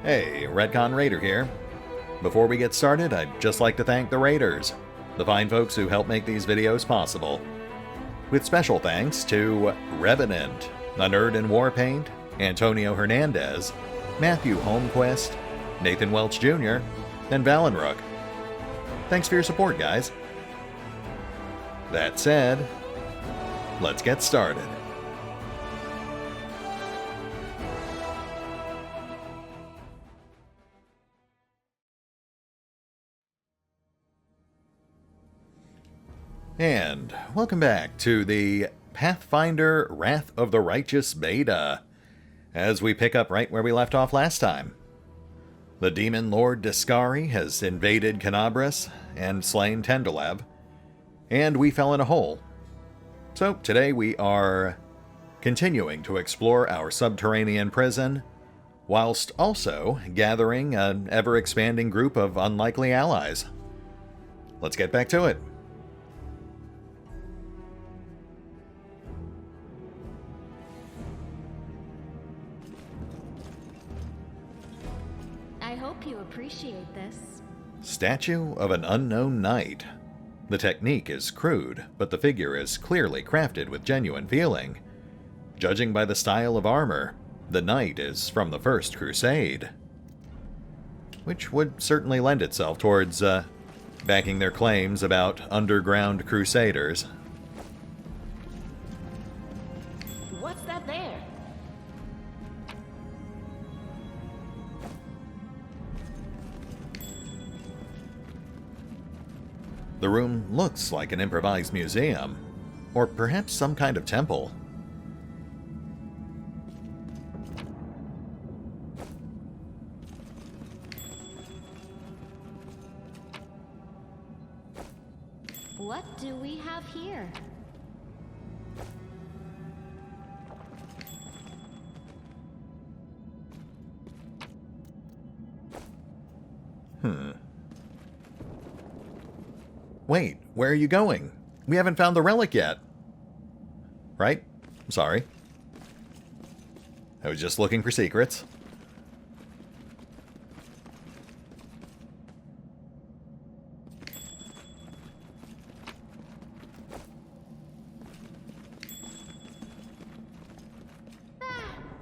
Hey, RetconRaider here. Before we get started, I'd just like to thank the Raiders, the fine folks who help make these videos possible. With special thanks to Revenant, Anerdinwarpaint, Antonio Hernandez, Matthew Holmquist, Nathan Welch Jr., and Valinrook. Thanks for your support, guys. That said, let's get started. And welcome back to the Pathfinder Wrath of the Righteous beta, as we pick up right where we left off last time. The demon lord Discari has invaded Kenabras and slain Tenderlab, and we fell in a hole. So today we are continuing to explore our subterranean prison, whilst also gathering an ever-expanding group of unlikely allies. Let's get back to it. I hope you appreciate this. Statue of an unknown knight. The technique is crude, but the figure is clearly crafted with genuine feeling. Judging by the style of armor, the knight is from the First Crusade, which would certainly lend itself towards backing their claims about underground crusaders. What's that there? The room looks like an improvised museum, or perhaps some kind of temple. What do we have here? Wait, where are you going? We haven't found the relic yet. Right? I'm sorry. I was just looking for secrets.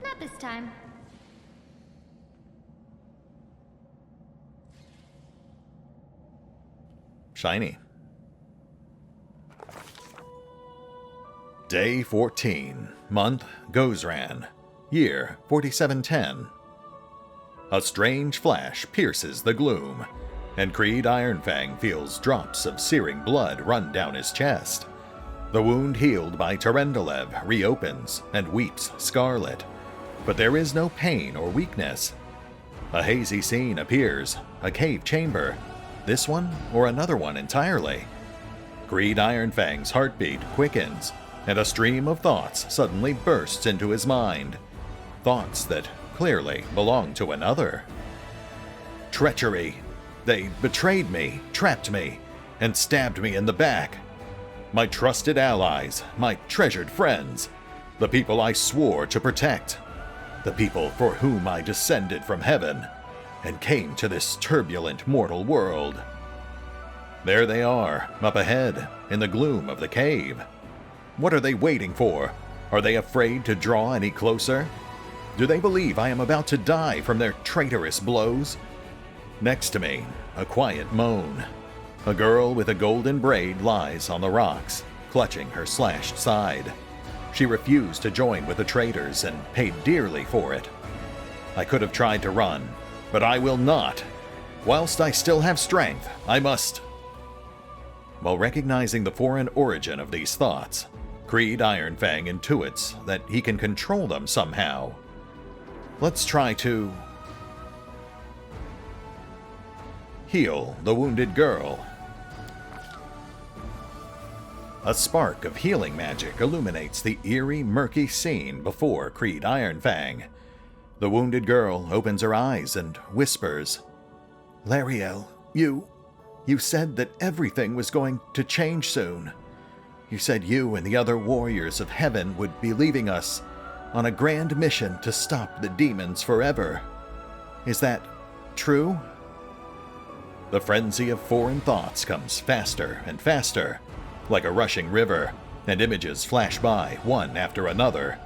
Not this time. Shiny. Day 14, month Gozran, year 4710. A strange flash pierces the gloom, and Creed Ironfang feels drops of searing blood run down his chest. The wound healed by Tyrendelev reopens and weeps scarlet, but there is no pain or weakness. A hazy scene appears, a cave chamber, this one or another one entirely. Creed Ironfang's heartbeat quickens, and a stream of thoughts suddenly bursts into his mind. Thoughts that clearly belong to another. Treachery. They betrayed me, trapped me, and stabbed me in the back. My trusted allies, my treasured friends, the people I swore to protect, the people for whom I descended from heaven and came to this turbulent mortal world. There they are, up ahead, in the gloom of the cave. What are they waiting for? Are they afraid to draw any closer? Do they believe I am about to die from their traitorous blows? Next to me, a quiet moan. A girl with a golden braid lies on the rocks, clutching her slashed side. She refused to join with the traitors and paid dearly for it. I could have tried to run, but I will not. Whilst I still have strength, I must. While recognizing the foreign origin of these thoughts, Creed Ironfang intuits that he can control them somehow. Let's try to heal the wounded girl. A spark of healing magic illuminates the eerie, murky scene before Creed Ironfang. The wounded girl opens her eyes and whispers, "Lariel, you said that everything was going to change soon. You said you and the other warriors of heaven would be leaving us on a grand mission to stop the demons forever. Is that true? The frenzy of foreign thoughts comes faster and faster, like a rushing river, and images flash by one after another.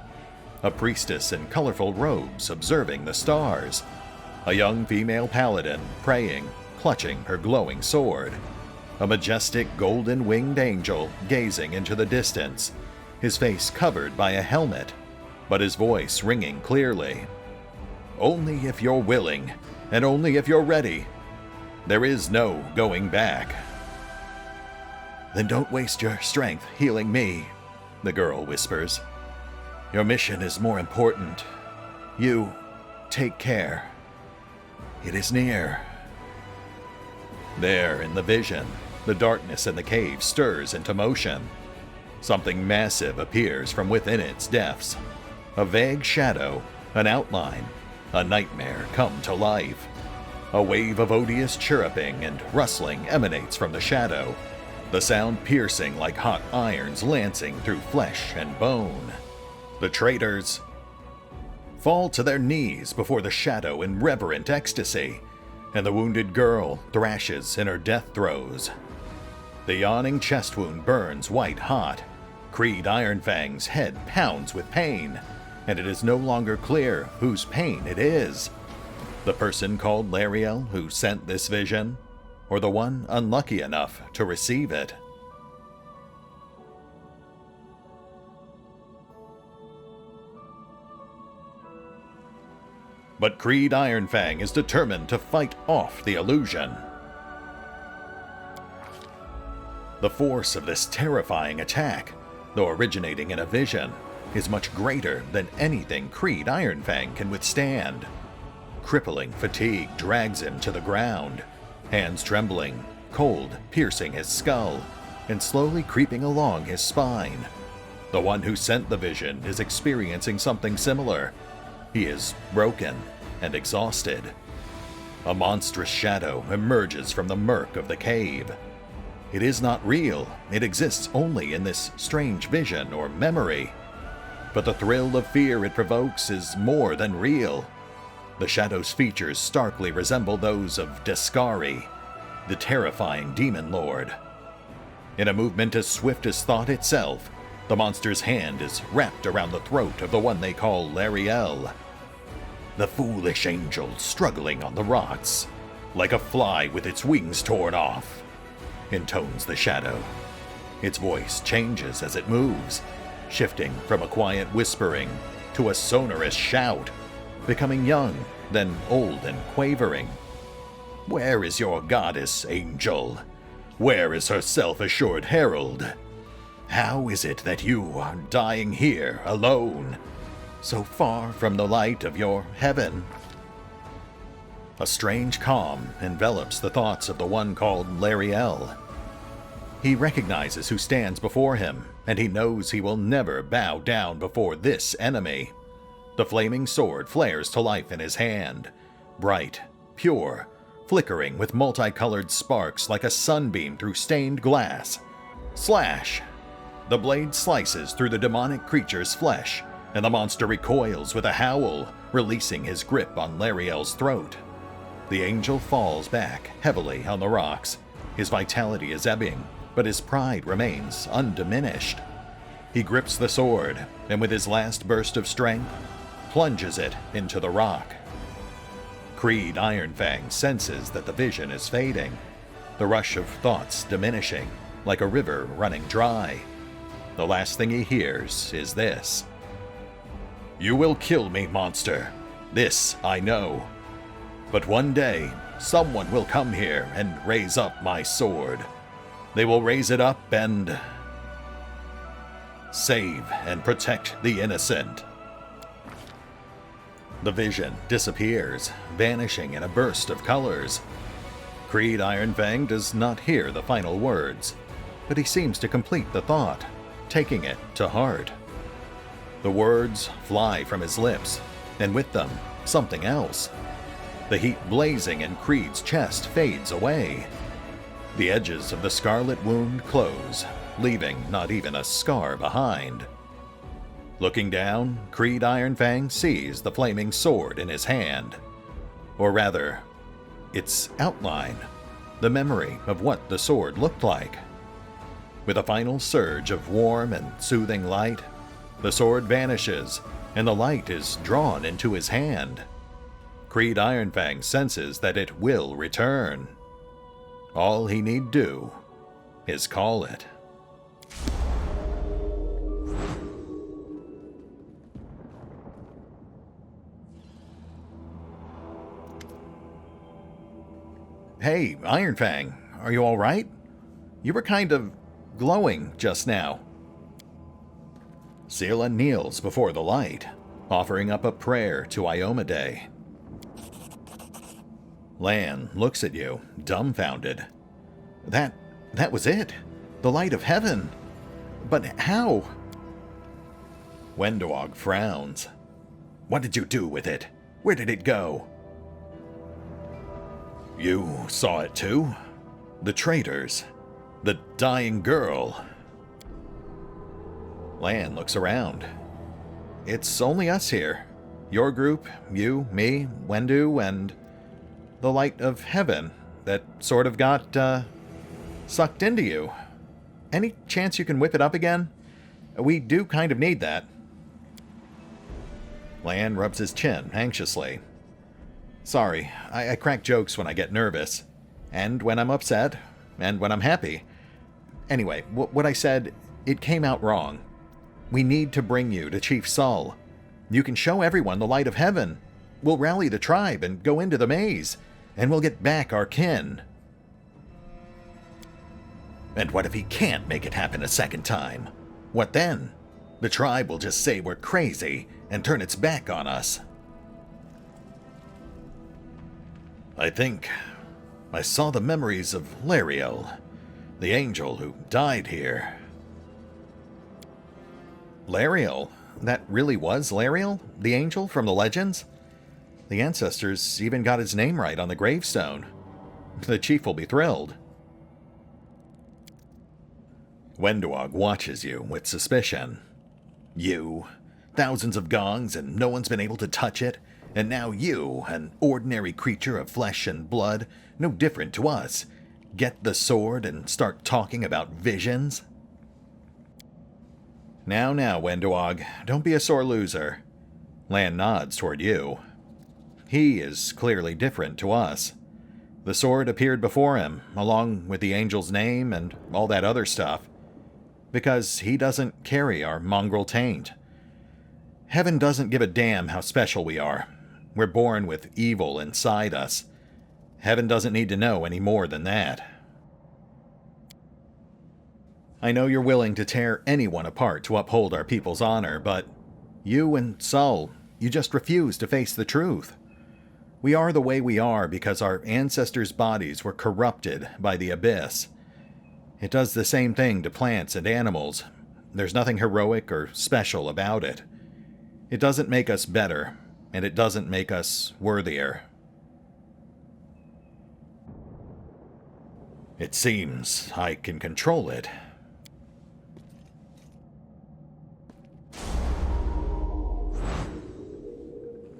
A priestess in colorful robes observing the stars. A young female paladin praying, clutching her glowing sword. A majestic golden-winged angel gazing into the distance, his face covered by a helmet, but his voice ringing clearly. Only if you're willing, and only if you're ready. There is no going back. Then don't waste your strength healing me, the girl whispers. Your mission is more important. You take care. It is near. There, in the vision, the darkness in the cave stirs into motion. Something massive appears from within its depths. A vague shadow, an outline, a nightmare come to life. A wave of odious chirruping and rustling emanates from the shadow, the sound piercing like hot irons lancing through flesh and bone. The traitors fall to their knees before the shadow in reverent ecstasy, and the wounded girl thrashes in her death throes. The yawning chest wound burns white hot. Creed Ironfang's head pounds with pain, and it is no longer clear whose pain it is. The person called Lariel who sent this vision, or the one unlucky enough to receive it. But Creed Ironfang is determined to fight off the illusion. The force of this terrifying attack, though originating in a vision, is much greater than anything Creed Ironfang can withstand. Crippling fatigue drags him to the ground, hands trembling, cold piercing his skull, and slowly creeping along his spine. The one who sent the vision is experiencing something similar. He is broken and exhausted. A monstrous shadow emerges from the murk of the cave. It is not real, it exists only in this strange vision or memory. But the thrill of fear it provokes is more than real. The shadow's features starkly resemble those of Deskari, the terrifying demon lord. In a movement as swift as thought itself, the monster's hand is wrapped around the throat of the one they call Lariel. The foolish angel struggling on the rocks, like a fly with its wings torn off, intones the shadow. Its voice changes as it moves, shifting from a quiet whispering to a sonorous shout, becoming young, then old and quavering. Where is your goddess, angel? Where is her self-assured herald? How is it that you are dying here alone, so far from the light of your heaven? A strange calm envelops the thoughts of the one called Lariel. He recognizes who stands before him, and he knows he will never bow down before this enemy. The flaming sword flares to life in his hand, bright, pure, flickering with multicolored sparks like a sunbeam through stained glass. Slash! The blade slices through the demonic creature's flesh, and the monster recoils with a howl, releasing his grip on Lariel's throat. The angel falls back heavily on the rocks. His vitality is ebbing, but his pride remains undiminished. He grips the sword, and with his last burst of strength, plunges it into the rock. Creed Ironfang senses that the vision is fading, the rush of thoughts diminishing, like a river running dry. The last thing he hears is this. You will kill me, monster. This I know. But one day, someone will come here and raise up my sword. They will raise it up and save and protect the innocent. The vision disappears, vanishing in a burst of colors. Creed Ironfang does not hear the final words, but he seems to complete the thought, taking it to heart. The words fly from his lips, and with them, something else. The heat blazing in Creed's chest fades away. The edges of the scarlet wound close, leaving not even a scar behind. Looking down, Creed Ironfang sees the flaming sword in his hand. Or rather, its outline, the memory of what the sword looked like. With a final surge of warm and soothing light, the sword vanishes, and the light is drawn into his hand. Creed Ironfang senses that it will return. All he need do is call it. Hey, Ironfang, are you all right? You were kind of glowing just now. Seela kneels before the light, offering up a prayer to Iomedae. Lan looks at you, dumbfounded. That was it. The light of heaven. But how? Wendoag frowns. What did you do with it? Where did it go? You saw it too? The traitors. The dying girl. Lan looks around. It's only us here. Your group, you, me, Wendu, and the light of heaven that sort of got, sucked into you. Any chance you can whip it up again? We do kind of need that. Lan rubs his chin anxiously. Sorry, I crack jokes when I get nervous. And when I'm upset. And when I'm happy. Anyway, what I said, it came out wrong. We need to bring you to Chief Sull. You can show everyone the light of heaven. We'll rally the tribe and go into the maze. And we'll get back our kin. And what if he can't make it happen a second time? What then? The tribe will just say we're crazy and turn its back on us. I think I saw the memories of Lariel, the angel who died here. Lariel? That really was Lariel, the angel from the legends? The ancestors even got his name right on the gravestone. The chief will be thrilled. Wendoag watches you with suspicion. You, thousands of gongs and no one's been able to touch it, and now you, an ordinary creature of flesh and blood, no different to us, get the sword and start talking about visions? Now, Wendoag, don't be a sore loser. Lan nods toward you. He is clearly different to us. The sword appeared before him, along with the angel's name and all that other stuff, because he doesn't carry our mongrel taint. Heaven doesn't give a damn how special we are. We're born with evil inside us. Heaven doesn't need to know any more than that. I know you're willing to tear anyone apart to uphold our people's honor, but you and Sull, you just refuse to face the truth. We are the way we are because our ancestors' bodies were corrupted by the abyss. It does the same thing to plants and animals. There's nothing heroic or special about it. It doesn't make us better, and it doesn't make us worthier. It seems I can control it.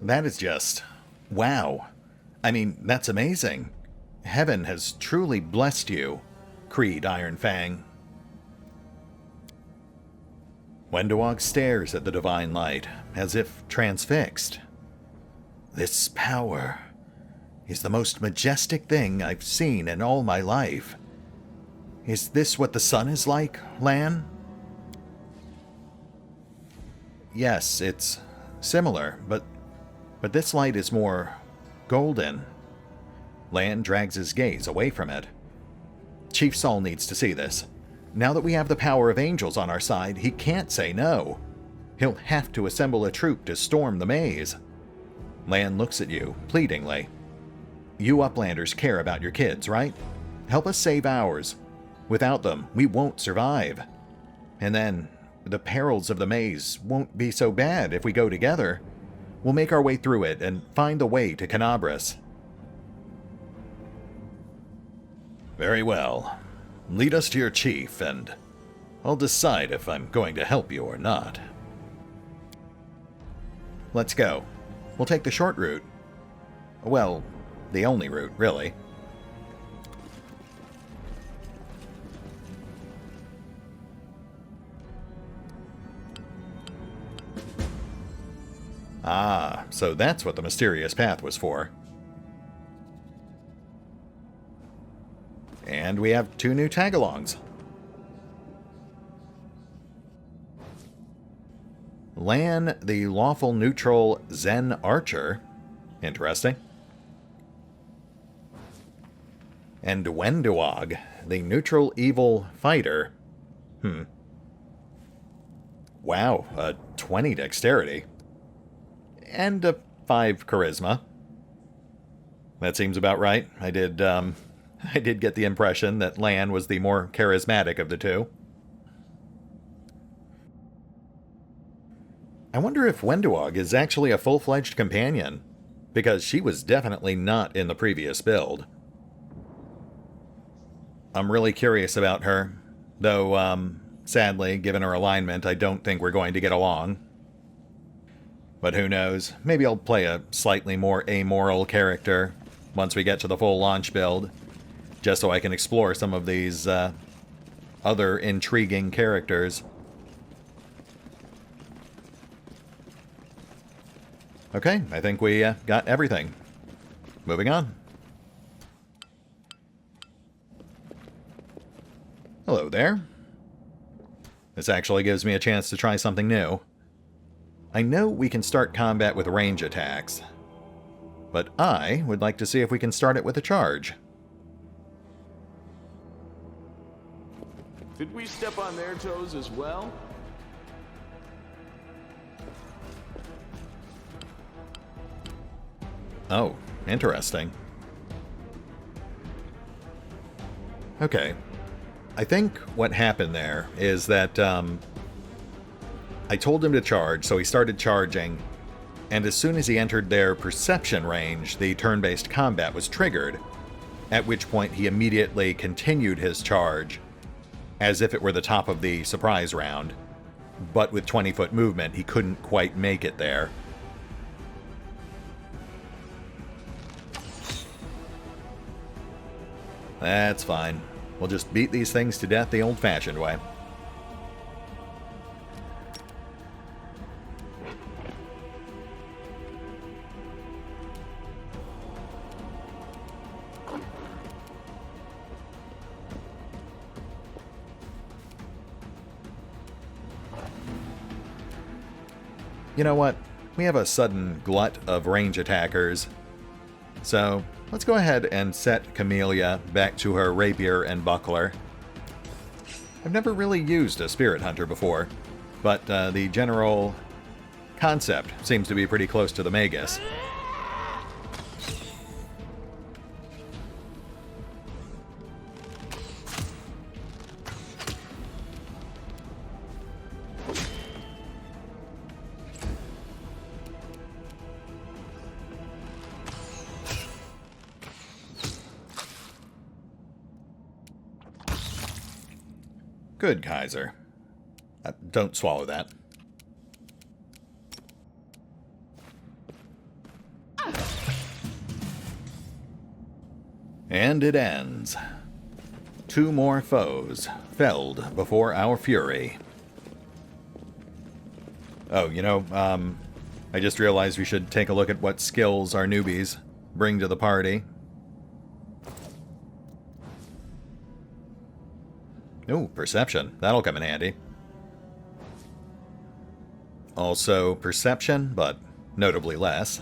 That is just... wow. I mean, that's amazing. Heaven has truly blessed you, Creed Ironfang. Wendoag stares at the divine light, as if transfixed. This power is the most majestic thing I've seen in all my life. Is this what the sun is like, Lan? Yes, it's similar, but this light is more golden. Lan drags his gaze away from it. Chief Sull needs to see this. Now that we have the power of angels on our side, he can't say no. He'll have to assemble a troop to storm the maze. Lan looks at you, pleadingly. You Uplanders care about your kids, right? Help us save ours. Without them, we won't survive. And then, the perils of the maze won't be so bad if we go together. We'll make our way through it and find the way to Kenabras. Very well. Lead us to your chief, and I'll decide if I'm going to help you or not. Let's go. We'll take the short route. Well, the only route, really. Ah, so that's what the mysterious path was for. And we have 2 new tagalongs. Lan, the lawful neutral Zen archer. Interesting. And Wenduog, the neutral evil fighter. Wow, a 20 dexterity. And a 5 charisma. That seems about right. I did get the impression that Lan was the more charismatic of the 2. I wonder if Wenduog is actually a full-fledged companion, because she was definitely not in the previous build. I'm really curious about her, though, sadly, given her alignment, I don't think we're going to get along. But who knows, maybe I'll play a slightly more amoral character once we get to the full launch build, just so I can explore some of these other intriguing characters. Okay, I think we got everything. Moving on. Hello there. This actually gives me a chance to try something new. I know we can start combat with range attacks, but I would like to see if we can start it with a charge. Did we step on their toes as well? Oh, interesting. Okay. I think what happened there is that I told him to charge, so he started charging, and as soon as he entered their perception range, the turn-based combat was triggered, at which point he immediately continued his charge, as if it were the top of the surprise round, but with 20-foot movement, he couldn't quite make it there. That's fine. We'll just beat these things to death the old-fashioned way. You know what? We have a sudden glut of range attackers. So, let's go ahead and set Camellia back to her rapier and buckler. I've never really used a spirit hunter before, but the general concept seems to be pretty close to the Magus. Good, Kaiser. Don't swallow that. And it ends. 2 more foes felled before our fury. Oh, you know, I just realized we should take a look at what skills our newbies bring to the party. Ooh, perception. That'll come in handy. Also perception, but notably less.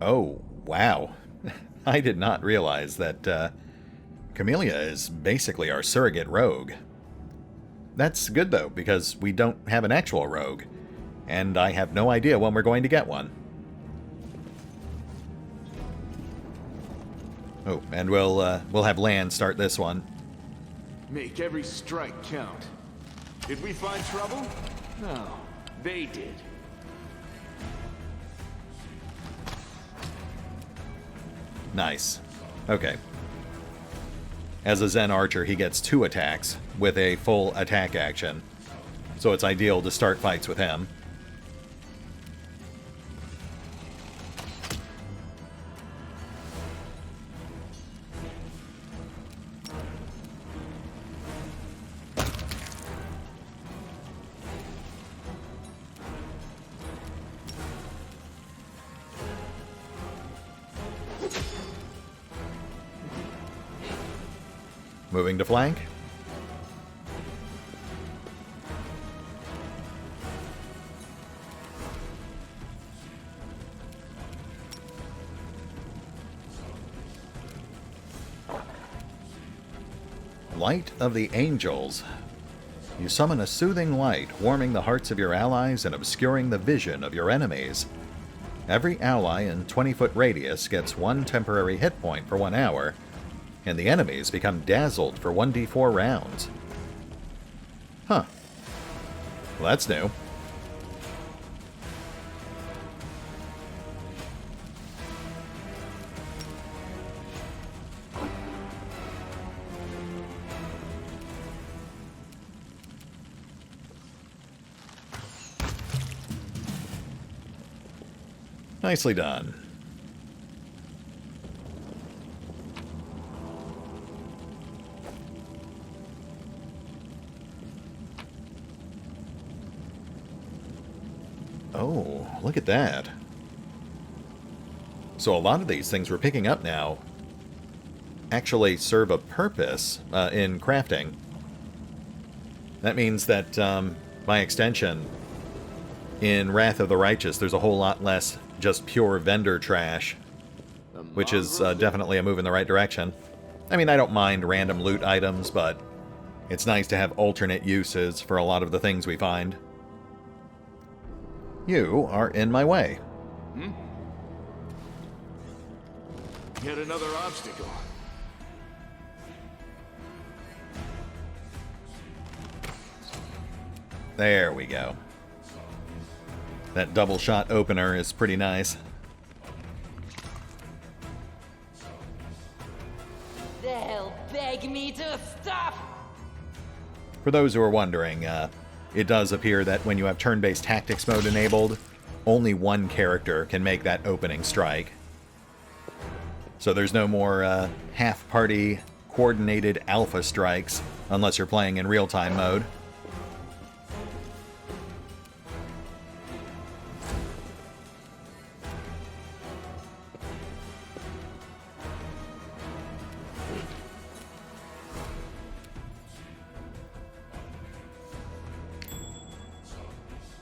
Oh, wow. I did not realize that Camellia is basically our surrogate rogue. That's good, though, because we don't have an actual rogue, and I have no idea when we're going to get one. Oh, and we'll have Lan start this one. Make every strike count. Did we find trouble? No, they did. Nice. Okay. As a Zen archer, he gets 2 attacks with a full attack action, so it's ideal to start fights with him. moving to flank. Light of the Angels. You summon a soothing light, warming the hearts of your allies and obscuring the vision of your enemies. Every ally in 20-foot radius gets 1 temporary hit point for 1 hour, and the enemies become dazzled for 1d4 rounds. Huh. Well, that's new. Nicely done. Oh, look at that. So a lot of these things we're picking up now actually serve a purpose in crafting. That means that, by extension, in Wrath of the Righteous, there's a whole lot less just pure vendor trash, which is definitely a move in the right direction. I mean, I don't mind random loot items, but it's nice to have alternate uses for a lot of the things we find. You are in my way. Hmm? Yet another obstacle. There we go. That double shot opener is pretty nice. They'll beg me to stop! For those who are wondering, it does appear that when you have turn-based tactics mode enabled, only one character can make that opening strike. So there's no more half-party coordinated alpha strikes unless you're playing in real-time mode.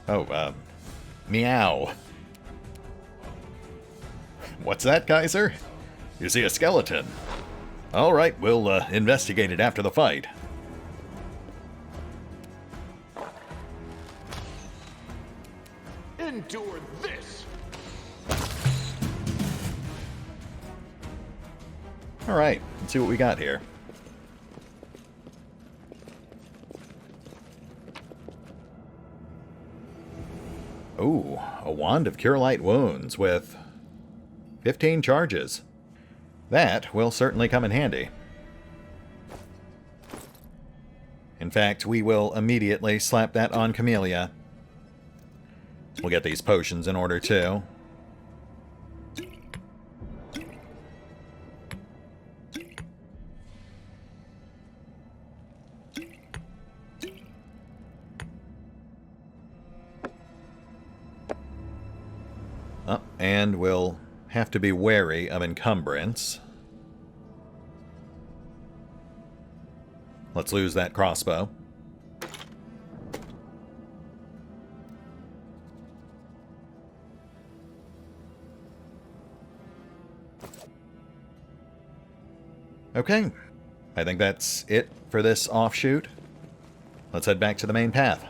Oh, meow. What's that, Kaiser? You see a skeleton? All right, we'll investigate it after the fight. Endure this! All right, let's see what we got here. Ooh, a Wand of Cure Light Wounds with 15 charges. That will certainly come in handy. In fact, we will immediately slap that on Camellia. We'll get these potions in order too. And we'll have to be wary of encumbrance. Let's lose that crossbow. Okay, I think that's it for this offshoot. Let's head back to the main path.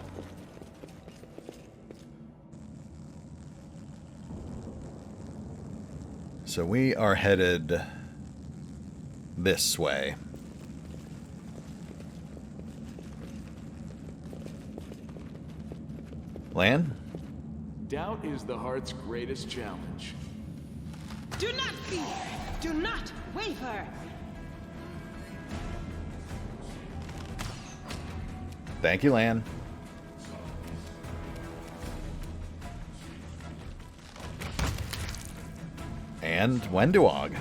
So we are headed this way. Lan? Doubt is the heart's greatest challenge. Do not fear! Do not waver! Thank you, Lan. And Wenduog.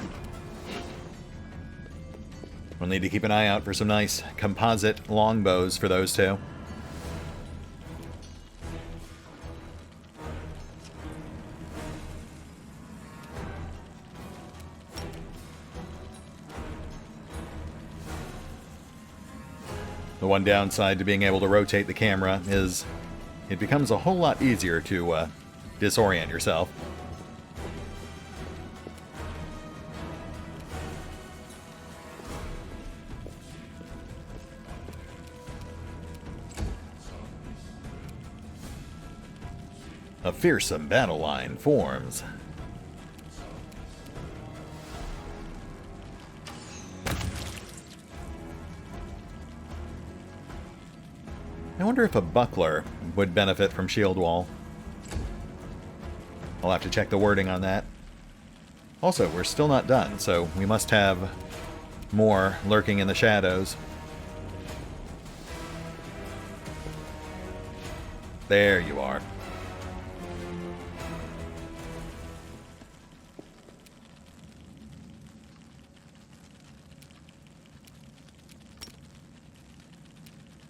We'll need to keep an eye out for some nice composite longbows for those two. The one downside to being able to rotate the camera is it becomes a whole lot easier to disorient yourself. A fearsome battle line forms. I wonder if a buckler would benefit from shield wall. I'll have to check the wording on that. Also, we're still not done, so we must have more lurking in the shadows. There you are.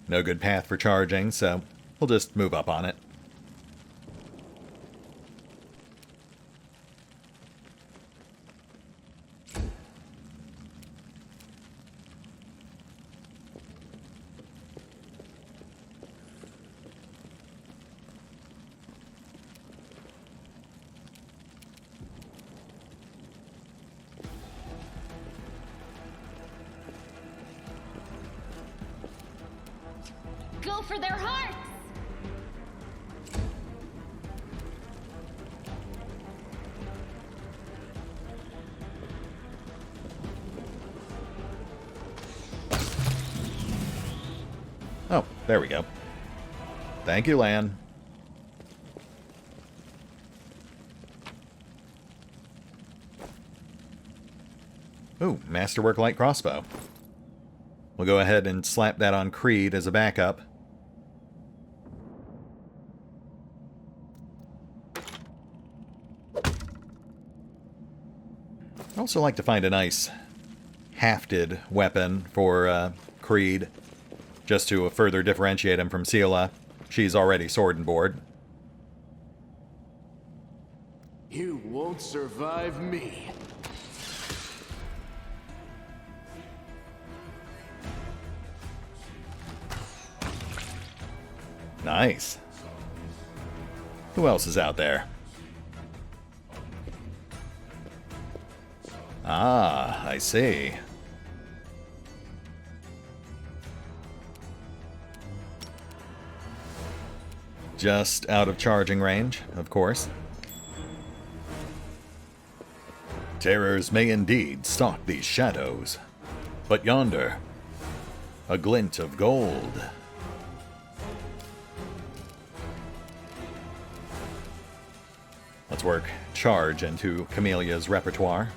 No good path for charging, so we'll just move up on it. Go for their hearts! Oh, there we go. Thank you, Lan. Ooh, Masterwork Light Crossbow. We'll go ahead and slap that on Creed as a backup. I'd also like to find a nice hafted weapon for Creed, just to further differentiate him from Seela. She's already sword and board. You won't survive me. Nice. Who else is out there? Ah, I see. Just out of charging range, of course. Terrors may indeed stalk these shadows, but yonder, a glint of gold. Let's work charge into Camellia's repertoire.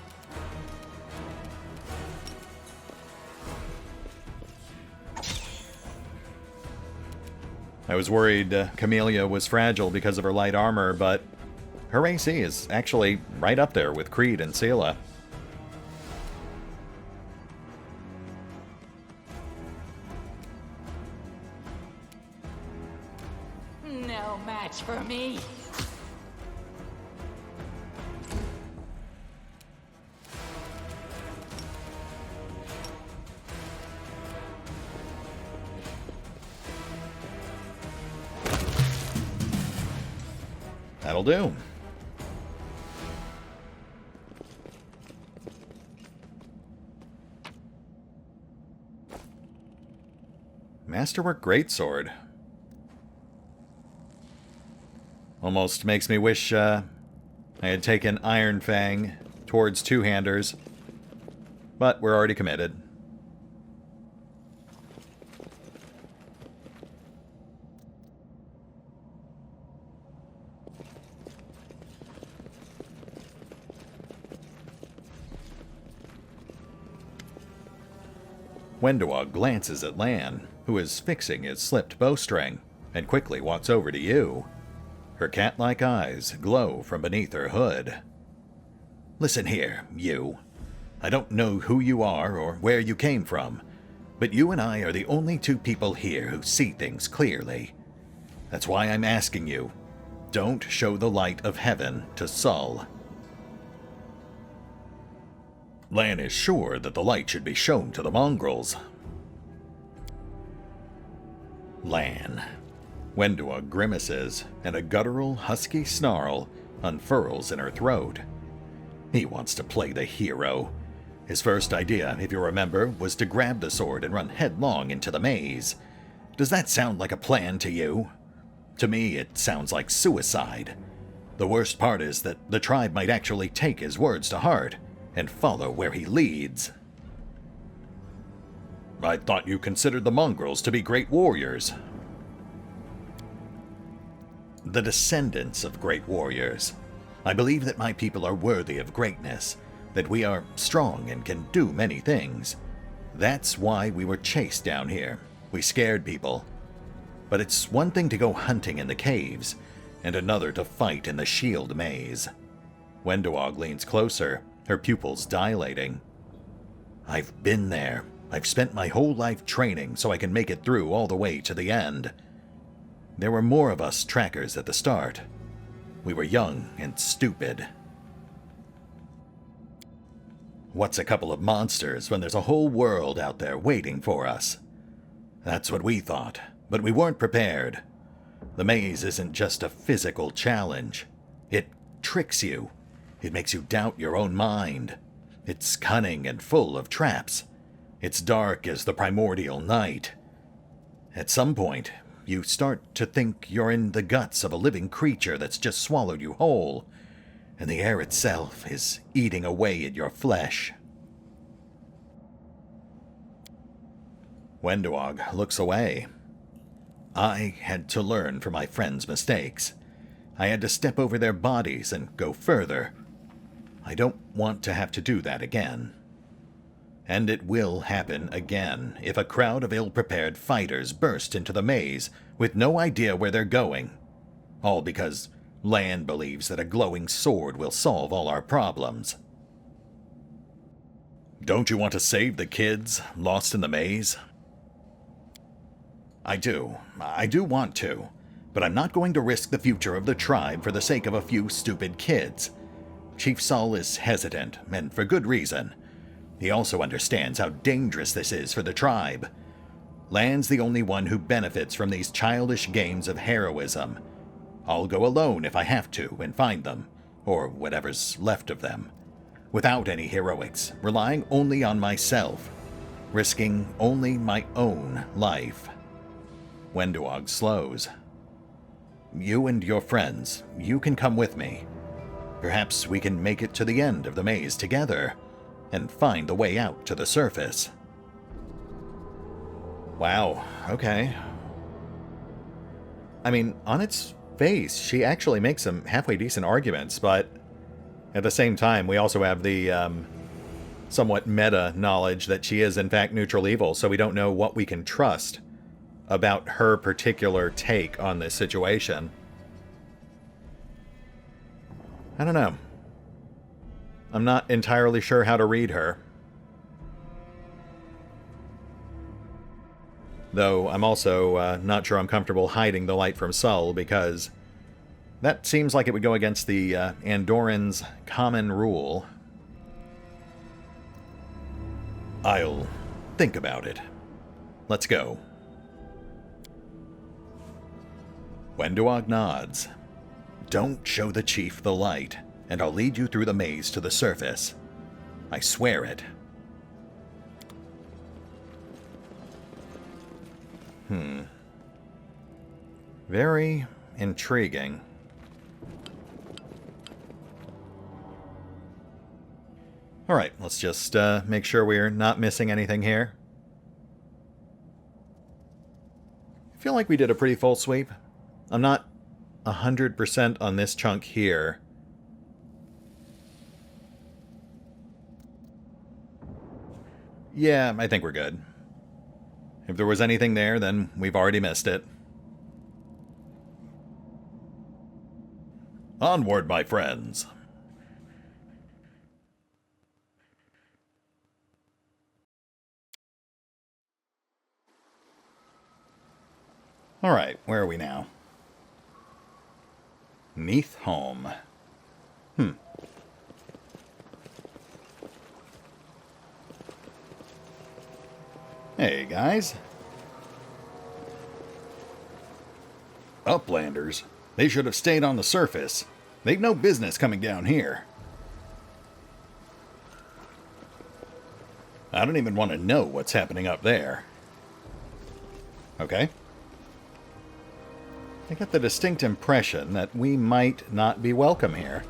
I was worried Camellia was fragile because of her light armor, but her AC is actually right up there with Creed and Seela. No match for me. That'll do. Masterwork Greatsword. Almost makes me wish I had taken Iron Fang towards two-handers, but we're already committed. Wendawag glances at Lan, who is fixing his slipped bowstring, and quickly walks over to you. Her cat-like eyes glow from beneath her hood. Listen here, you. I don't know who you are or where you came from, but you and I are the only two people here who see things clearly. That's why I'm asking you, don't show the light of heaven to Sol. Lan is sure that the light should be shown to the mongrels. Lan. Wendua grimaces, and a guttural, husky snarl unfurls in her throat. He wants to play the hero. His first idea, if you remember, was to grab the sword and run headlong into the maze. Does that sound like a plan to you? To me, it sounds like suicide. The worst part is that the tribe might actually take his words to heart and follow where he leads. I thought you considered the mongrels to be great warriors. The descendants of great warriors. I believe that my people are worthy of greatness, that we are strong and can do many things. That's why we were chased down here. We scared people. But it's one thing to go hunting in the caves, and another to fight in the shield maze. Wendoag leans closer, her pupils dilating. I've been there. I've spent my whole life training so I can make it through all the way to the end. There were more of us trackers at the start. We were young and stupid. What's a couple of monsters when there's a whole world out there waiting for us? That's what we thought, but we weren't prepared. The maze isn't just a physical challenge. It tricks you. It makes you doubt your own mind. It's cunning and full of traps. It's dark as the primordial night. At some point, you start to think you're in the guts of a living creature that's just swallowed you whole, and the air itself is eating away at your flesh. Wendoag looks away. I had to learn from my friends' mistakes. I had to step over their bodies and go further. I don't want to have to do that again. And it will happen again if a crowd of ill-prepared fighters burst into the maze with no idea where they're going. All because Lan believes that a glowing sword will solve all our problems. Don't you want to save the kids lost in the maze? I do want to, but I'm not going to risk the future of the tribe for the sake of a few stupid kids. Chief Saul is hesitant, and for good reason. He also understands how dangerous this is for the tribe. Lan's the only one who benefits from these childish games of heroism. I'll go alone if I have to and find them, or whatever's left of them, without any heroics, relying only on myself, risking only my own life. Wendoag slows. You and your friends, you can come with me. Perhaps we can make it to the end of the maze together and find the way out to the surface. Wow, okay. I mean, on its face, she actually makes some halfway decent arguments, but at the same time, we also have the somewhat meta knowledge that she is in fact neutral evil, so we don't know what we can trust about her particular take on this situation. I don't know. I'm not entirely sure how to read her. Though I'm also not sure I'm comfortable hiding the light from Sol, because that seems like it would go against the Andorran's common rule. I'll think about it. Let's go. Wendoag nods. Don't show the chief the light, and I'll lead you through the maze to the surface. I swear it. Very intriguing. Alright, let's just make sure we're not missing anything here. I feel like we did a pretty full sweep. I'm not 100% on this chunk here. Yeah, I think we're good. If there was anything there, then we've already missed it. Onward, my friends. Alright, where are we now? Neatholm. Hey, guys. Uplanders? They should have stayed on the surface. They've no business coming down here. I don't even want to know what's happening up there. Okay. I get the distinct impression that we might not be welcome here.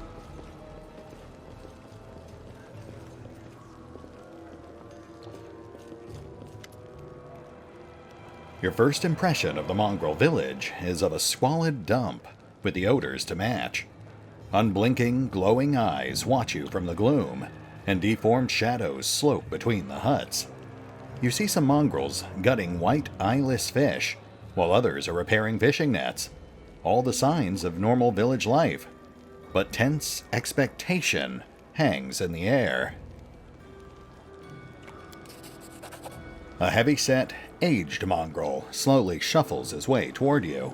Your first impression of the mongrel village is of a squalid dump, with the odors to match. Unblinking, glowing eyes watch you from the gloom, and deformed shadows slope between the huts. You see some mongrels gutting white, eyeless fish, while others are repairing fishing nets. All the signs of normal village life, but tense expectation hangs in the air. A heavy-set, aged mongrel slowly shuffles his way toward you.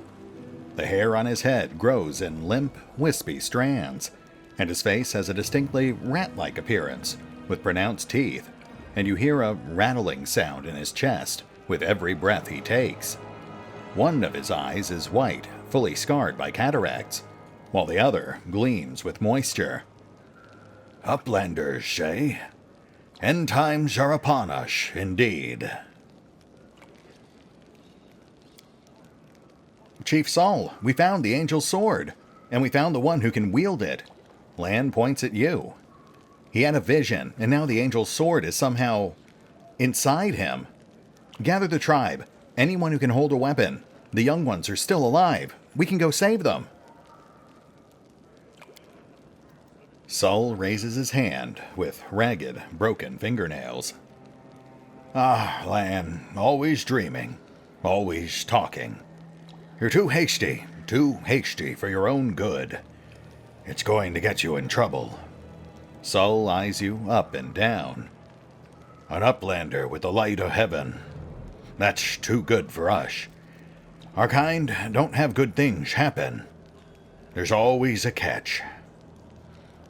The hair on his head grows in limp, wispy strands, and his face has a distinctly rat-like appearance, with pronounced teeth, and you hear a rattling sound in his chest with every breath he takes. One of his eyes is white, fully scarred by cataracts, while the other gleams with moisture. Uplanders, Shay. End times are upon us, indeed. Chief Saul, we found the angel's sword, and we found the one who can wield it. Lan points at you. He had a vision, and now the angel's sword is somehow inside him. Gather the tribe, anyone who can hold a weapon. The young ones are still alive. We can go save them. Saul raises his hand with ragged, broken fingernails. Ah, Lan, always dreaming, always talking. You're too hasty for your own good. It's going to get you in trouble. Saul eyes you up and down. An uplander with the light of heaven. That's too good for us. Our kind don't have good things happen. There's always a catch.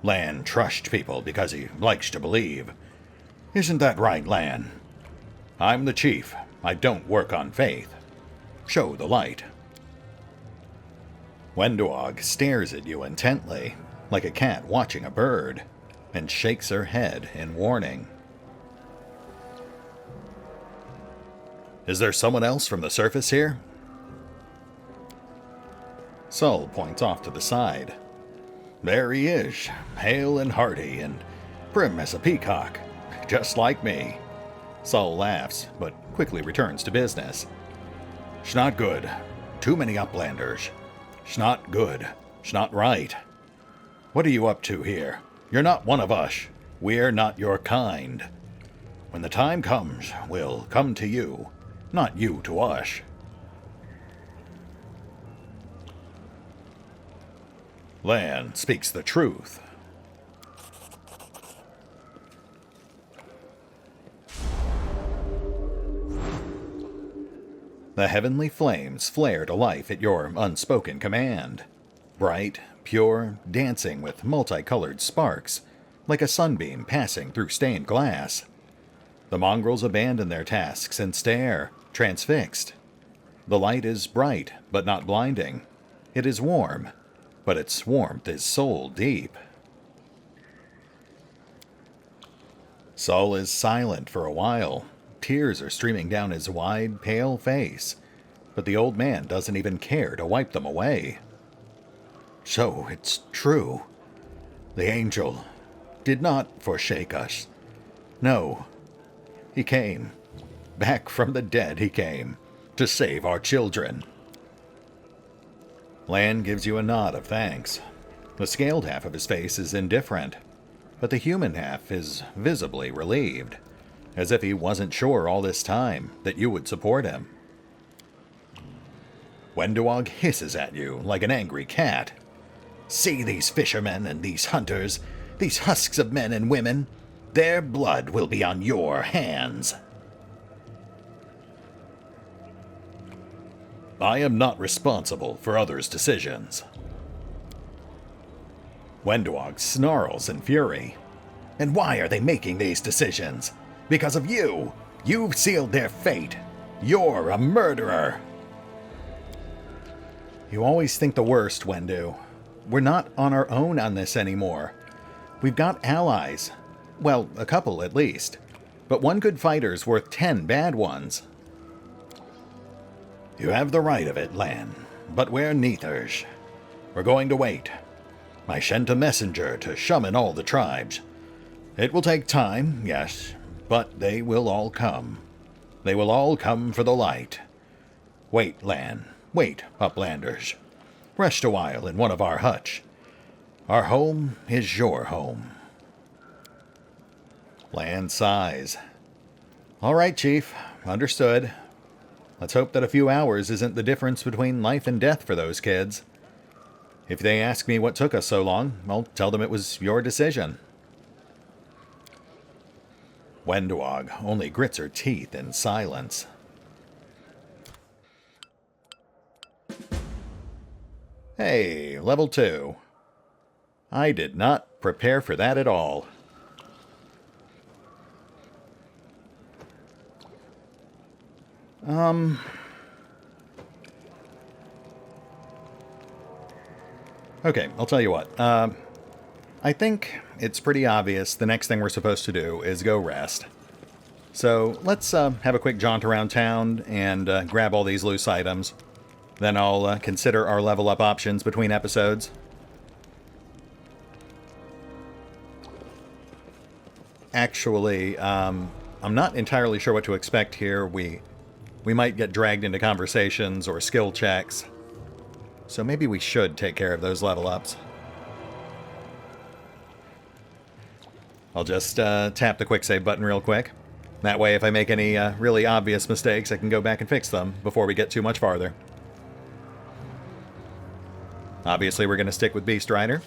Lan trusts people because he likes to believe. Isn't that right, Lan? I'm the chief. I don't work on faith. Show the light. Wenduog stares at you intently, like a cat watching a bird, and shakes her head in warning. Is there someone else from the surface here? Saul points off to the side. There he is, hale and hearty, and prim as a peacock, just like me. Saul laughs, but quickly returns to business. It's not good. Too many uplanders. It's not good. It's not right. What are you up to here? You're not one of us. We're not your kind. When the time comes, we'll come to you, not you to us. Lan speaks the truth. The heavenly flames flare to life at your unspoken command. Bright, pure, dancing with multicolored sparks, like a sunbeam passing through stained glass. The mongrels abandon their tasks and stare, transfixed. The light is bright, but not blinding. It is warm, but its warmth is soul deep. Saul is silent for a while. Tears are streaming down his wide, pale face, but the old man doesn't even care to wipe them away. So it's true. The angel did not forsake us. No, he came. Back from the dead he came, to save our children. Lan gives you a nod of thanks. The scaled half of his face is indifferent, but the human half is visibly relieved, as if he wasn't sure all this time that you would support him. Wenduog hisses at you like an angry cat. See these fishermen and these hunters, these husks of men and women. Their blood will be on your hands. I am not responsible for others' decisions. Wenduog snarls in fury. And why are they making these decisions? Because of you! You've sealed their fate! You're a murderer! You always think the worst, Wendu. We're not on our own on this anymore. We've got allies. Well, a couple at least. But one good fighter's worth 10 bad ones. You have the right of it, Lan. But we're Neathers. We're going to wait. I sent a messenger to summon all the tribes. It will take time, yes, but they will all come. They will all come for the light. Wait, Lan. Wait, Uplanders. Rest a while in one of our huts. Our home is your home. Lan sighs. All right, Chief. Understood. Let's hope that a few hours isn't the difference between life and death for those kids. If they ask me what took us so long, I'll tell them it was your decision. Wenduog only grits her teeth in silence. Hey, level 2. I did not prepare for that at all. Okay, I'll tell you what. I think it's pretty obvious the next thing we're supposed to do is go rest. So let's have a quick jaunt around town and grab all these loose items. Then I'll consider our level up options between episodes. Actually, I'm not entirely sure what to expect here. We might get dragged into conversations or skill checks. So maybe we should take care of those level ups. I'll just tap the quick save button real quick. That way if I make any really obvious mistakes, I can go back and fix them before we get too much farther. Obviously we're going to stick with Beast Rider.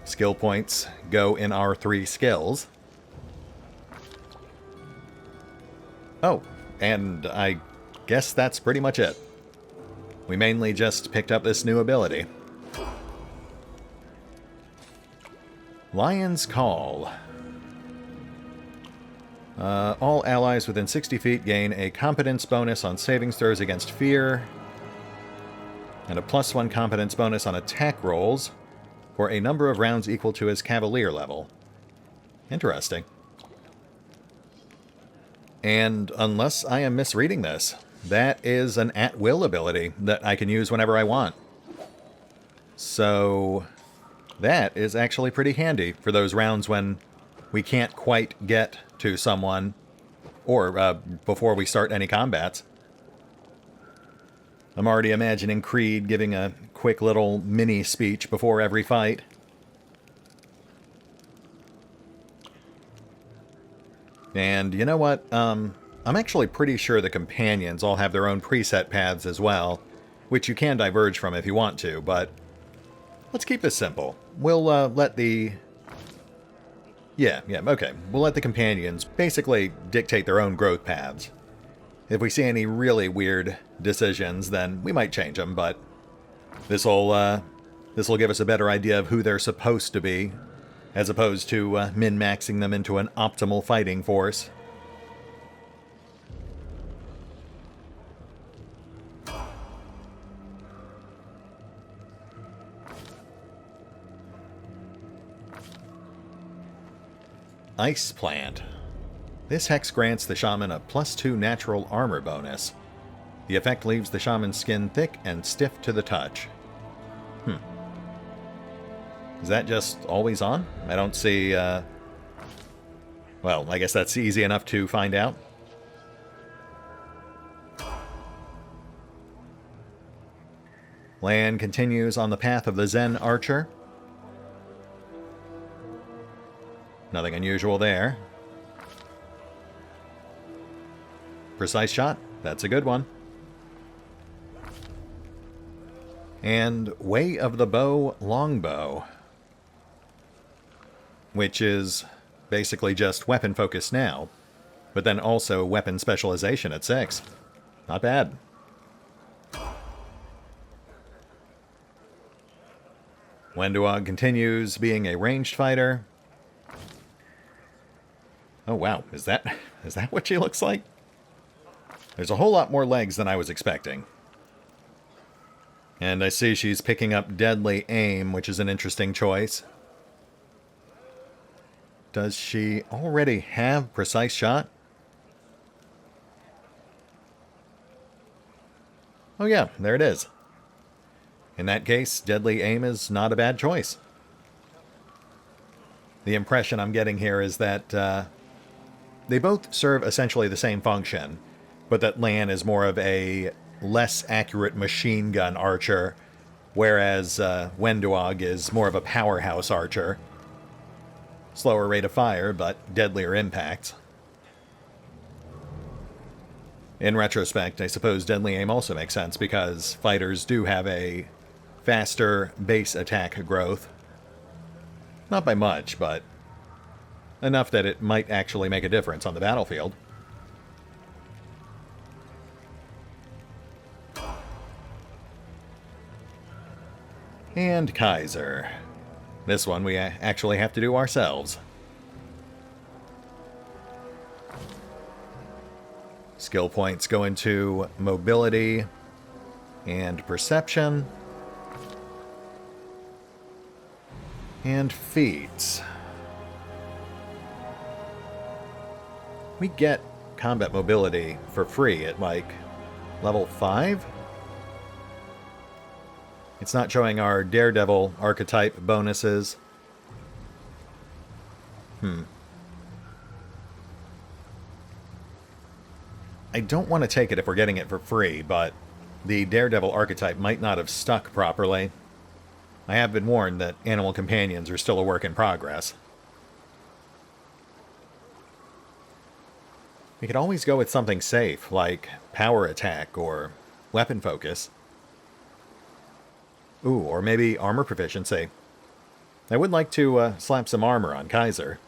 Skill points go in our 3 skills. Oh, and I guess that's pretty much it. We mainly just picked up this new ability. Lion's Call. All allies within 60 feet gain a competence bonus on saving throws against fear, and a +1 competence bonus on attack rolls for a number of rounds equal to his Cavalier level. Interesting. And unless I am misreading this, that is an at-will ability that I can use whenever I want. So that is actually pretty handy for those rounds when we can't quite get to someone or before we start any combats. I'm already imagining Creed giving a quick little mini speech before every fight. And you know what? I'm actually pretty sure the companions all have their own preset paths as well, which you can diverge from if you want to, but let's keep this simple. We'll let the... okay. We'll let the companions basically dictate their own growth paths. If we see any really weird decisions, then we might change them, but this'll give us a better idea of who they're supposed to be, as opposed to min-maxing them into an optimal fighting force. Ice Plant. This hex grants the shaman a +2 natural armor bonus. The effect leaves the shaman's skin thick and stiff to the touch. Is that just always on? I don't see, well, I guess that's easy enough to find out. Lan continues on the path of the Zen Archer. Nothing unusual there. Precise shot. That's a good one. And Way of the Bow Longbow, which is basically just weapon focus now, but then also weapon specialization at 6. Not bad. Wenduog continues being a ranged fighter. Oh wow, is that what she looks like? There's a whole lot more legs than I was expecting. And I see she's picking up Deadly Aim, which is an interesting choice. Does she already have Precise Shot? Oh yeah, there it is. In that case, Deadly Aim is not a bad choice. The impression I'm getting here is that they both serve essentially the same function, but that Lan is more of a less accurate machine gun archer, whereas Wenduog is more of a powerhouse archer. Slower rate of fire, but deadlier impacts. In retrospect, I suppose Deadly Aim also makes sense because fighters do have a faster base attack growth. Not by much, but enough that it might actually make a difference on the battlefield. And Kaiser. This one we actually have to do ourselves. Skill points go into mobility and perception. And feats. We get combat mobility for free at like level 5? It's not showing our Daredevil archetype bonuses. I don't want to take it if we're getting it for free, but the Daredevil archetype might not have stuck properly. I have been warned that animal companions are still a work in progress. We could always go with something safe, like power attack or weapon focus. Ooh, or maybe armor proficiency. I would like to slap some armor on Kaiser.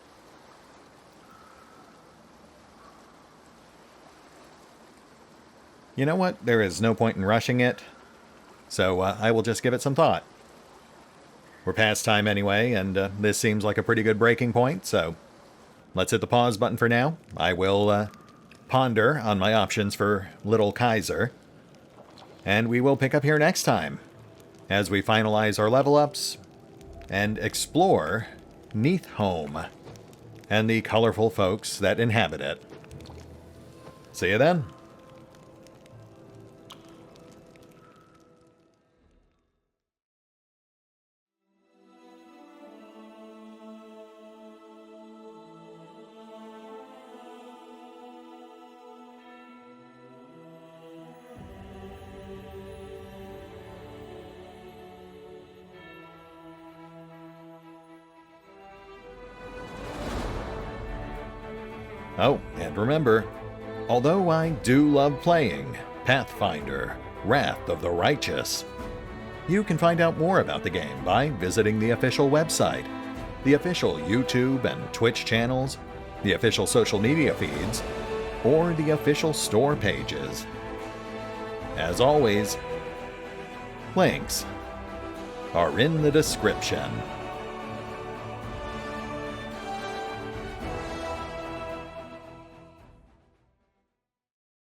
You know what? There is no point in rushing it, so I will just give it some thought. We're past time anyway, and this seems like a pretty good breaking point, so let's hit the pause button for now. I will ponder on my options for little Kaiser, and we will pick up here next time as we finalize our level ups and explore Neathholm and the colorful folks that inhabit it. See you then. Oh, and remember, although I do love playing Pathfinder, Wrath of the Righteous, you can find out more about the game by visiting the official website, the official YouTube and Twitch channels, the official social media feeds, or the official store pages. As always, links are in the description.